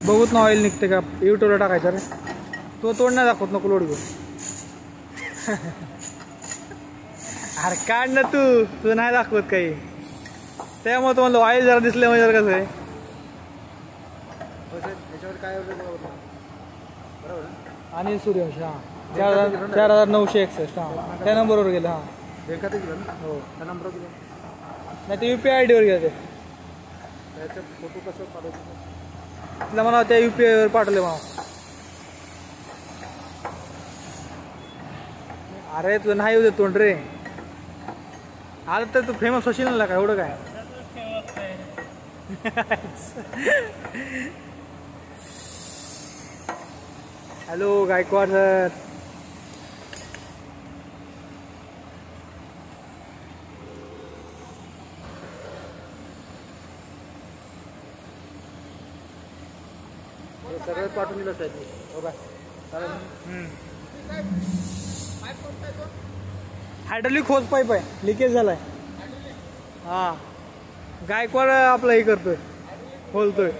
बघूत ना ऑइल निघते का युट्यूबला टाकायचं रे तो तोड नाही दाखवत नको लोड घेऊ अरे काढ ना तू नाही दाखवत काही त्यामुळे तुम्हाला ऑइल जरा दिसले म्हणजे जरा कसं आहे आणि सूर्यवंश हा 4961 हा त्या नंबरवर गेलं हा हो नाही ते UPI ID वर गेलं ते फोटो कसं पाठवतो तिला म्हणा त्या UPI वर पाठवले म्हणा अरे तुझं नाही येऊ दे तोंड रे आलं तर तू फेमस होशील ना काय एवढं काय हॅलो गायकवाड सर सगळं पाठवून दिलं साहेब हो काय हायड्रोलिक खोज पाईप आहे लिकेज झालाय हा गायकवाड आपलं हे करतोय खोलतोय